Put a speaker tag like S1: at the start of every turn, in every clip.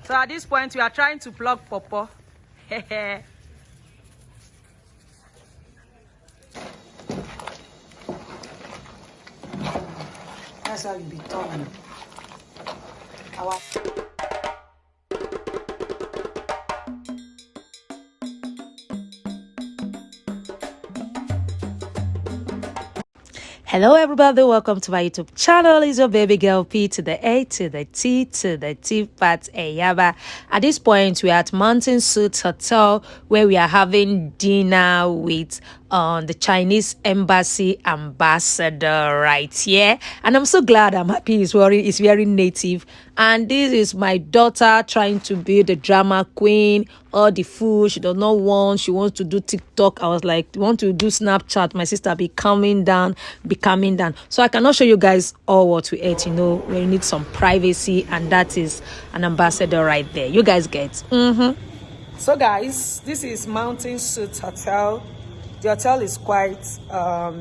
S1: So at this point, we are trying to pluck pawpaw. That's how you be done. Hello everybody, welcome to my YouTube channel. It's your baby girl P to the A to the T to the T part Yaba. At this point, we are at Mountain Suit Hotel where we are having dinner with the Chinese embassy ambassador right here. And I'm so glad, I'm happy it's very native. And this is my daughter trying to be the drama queen. All the food she does not want, she wants to do TikTok. I was like, you want to do Snapchat? My sister, be calming down. So I cannot show you guys all what we ate. You know, we need some privacy, and that is an ambassador right there. You guys get. So guys, this is Mountain Suit Hotel. The hotel is quite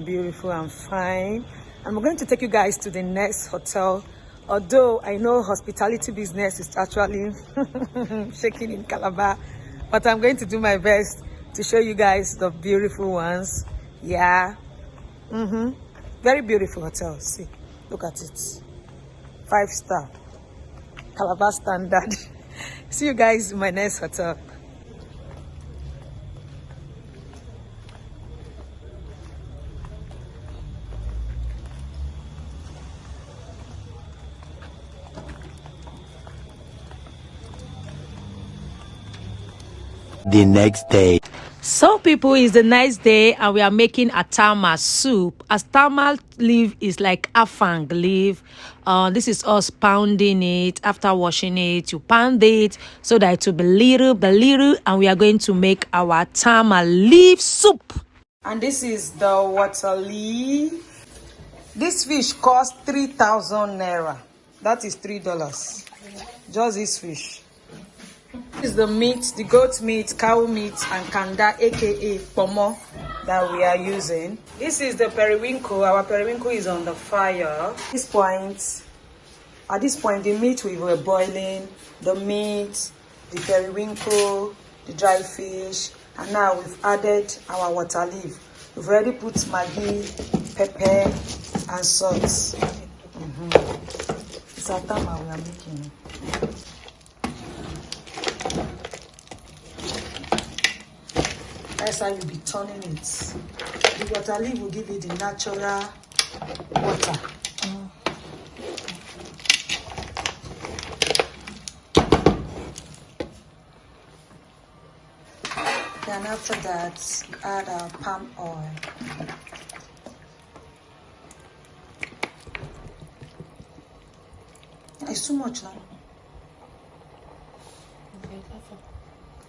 S1: beautiful and fine. And we're going to take you guys to the next hotel. Although I know hospitality business is actually shaking in Calabar, but I'm going to do my best to show you guys the beautiful ones. Yeah. Very beautiful hotel. See, look at it. 5-star. Calabar standard. See you guys in my next hotel.
S2: The next day.
S1: So people, it's the next day and we are making Atama soup. Atama leaf is like afang leaf. This is us pounding it. After washing it, you pound it so that it will be little, and we are going to make our Atama leaf soup. And this is the water leaf. This fish costs 3,000 naira. That is $3. Just this fish. This is the meat, the goat meat, cow meat, and kanda, aka pomo, that we are using. This is the periwinkle. Our periwinkle is on the fire. At this point, the meat we were boiling, the meat, the periwinkle, the dry fish, and now we've added our water leaf. We've already put maggi, pepper, and salt. It's Atama we are making. That's how you be turning it. The water leaf will give you the natural water. Then after that, add our palm oil. It's too much now.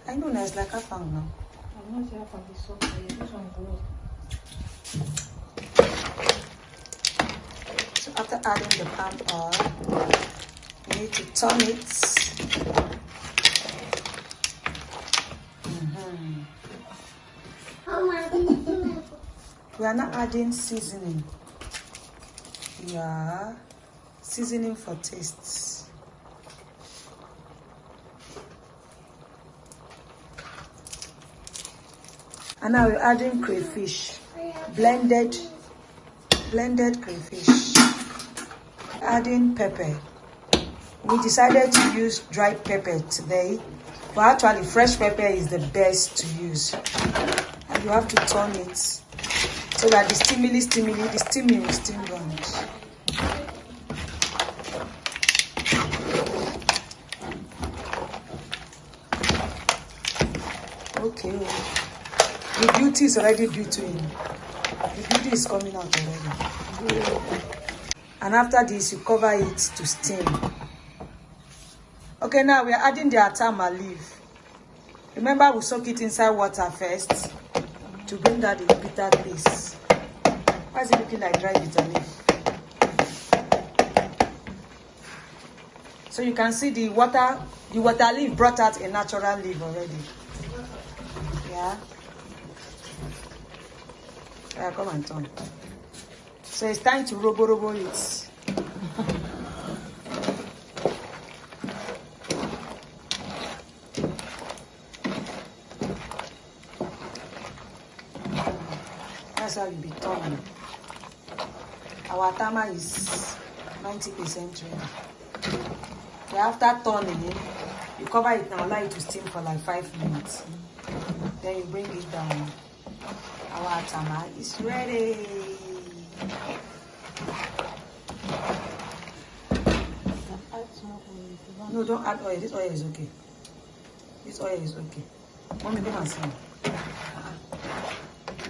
S1: I know it's like a fang now. So after adding the palm oil, you need to turn it. We are not adding seasoning. We are seasoning for tastes. And now we're adding crayfish, blended crayfish. Adding pepper. We decided to use dried pepper today, but actually fresh pepper is the best to use. And you have to turn it so that the steaming will steam runs. Okay. The beauty is already due in. The beauty is coming out already. And after this, you cover it to steam. Okay, now we are adding the Atama leaf. Remember, we soak it inside water first to bring out the bitter taste. Why is it looking like dry bitter leaf? So you can see the water leaf brought out a natural leaf already. Yeah. Yeah, come and turn. So it's time to robo it. That's how you be turning. Our Atama is 90% ready. So after turning it, you cover it and allow it to steam for like 5 minutes. Then you bring it down. Our Atama is ready. No, don't add oil. This oil is okay. This oil is okay. Mommy, come and see.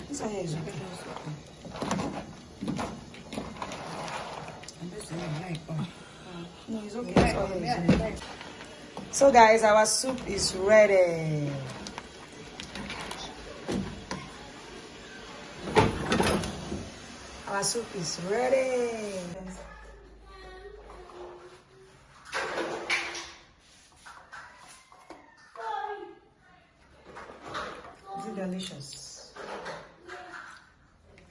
S1: This oil is okay. No, it's okay. This oil is okay. So guys, our soup is ready. Our soup is ready. Is it delicious?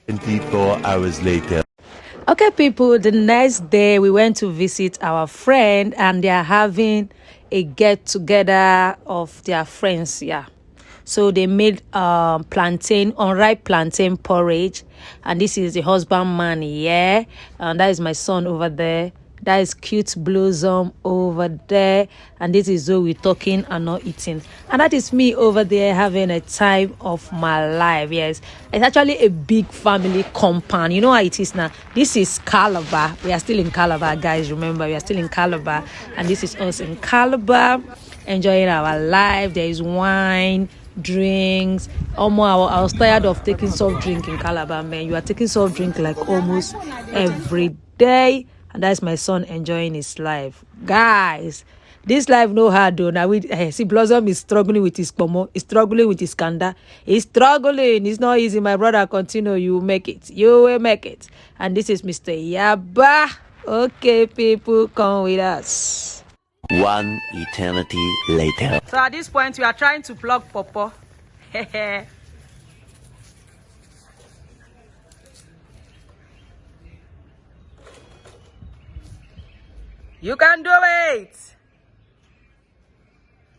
S2: 24 hours later.
S1: Okay, people, the next day we went to visit our friend and they are having a get together of their friends. Yeah. So they made plantain, unripe plantain porridge. And this is the husband man, yeah. And that is my son over there. That is cute Blossom over there. And this is Zoe talking and not eating. And that is me over there having a time of my life. Yes, it's actually a big family compound. You know how it is now. This is Calabar. We are still in Calabar, guys. Remember, we are still in Calabar. And this is us in Calabar, enjoying our life. There is wine, drinks. Almost I was tired of taking soft drink in Calabar, man. You are taking soft drink like almost every day. And that's my son enjoying his life. Guys, this life no hard though. Now we see Blossom is struggling with his pomo, he's struggling with his kanda. He's struggling. It's not easy, my brother. Continue, you will make it. You will make it. And this is Mr. Yaba. Okay, people, come with us.
S2: One eternity later.
S1: So at this point, we are trying to plug Popo. You can do it.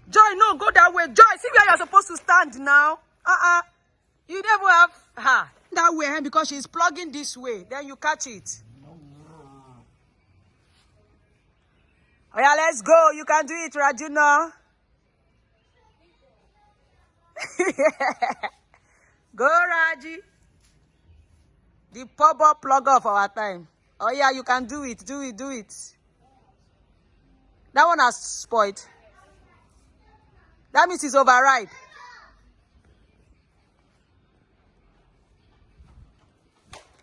S1: Joy, no, go that way. Joy, see where you're supposed to stand now. You never have that way because she's plugging this way. Then you catch it. Oh yeah, let's go. You can do it, Rajuna. Go, Raji. The pop-up plugger of our time. Oh yeah, you can do it. Do it. Do it. That one has spoiled. That means it's overripe.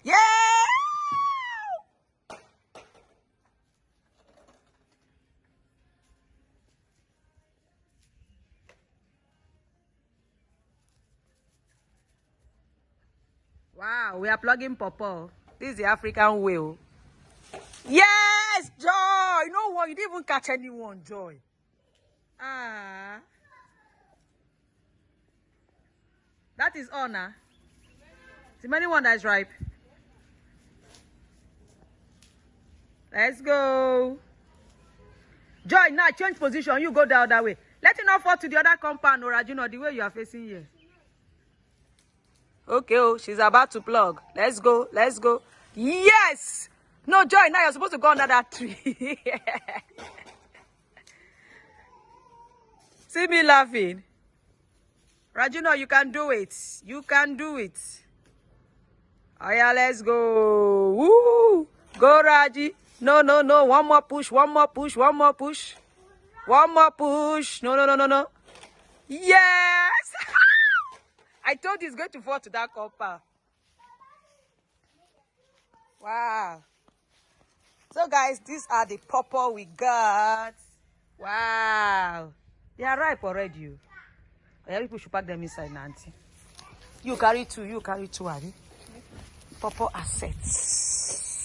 S1: Yeah! Wow, we are plugging Popo. This is the African way. Yes, Joy. No one, you didn't even catch anyone, Joy. That is honor. The many one that is ripe. Let's go. Joy, now change position. You go the other way. Let it not fall to the other compound, or Rajuna, the way you are facing here. Okay, oh, she's about to plug. Let's go. Let's go. Yes. No, Joy, now you're supposed to go under that tree. See me laughing. Rajuna, you can do it. You can do it. Oh yeah, let's go. Woo! Go, Raji. No, no, no. One more push. One more push. One more push. One more push. No, no, no, no, no. Yes! I told you it's going to fall to that copper. Wow. So guys, these are the pawpaw we got. Wow. They are ripe already. Yeah, people should pack them inside, Nancy. You carry two, Abby. Pawpaw assets.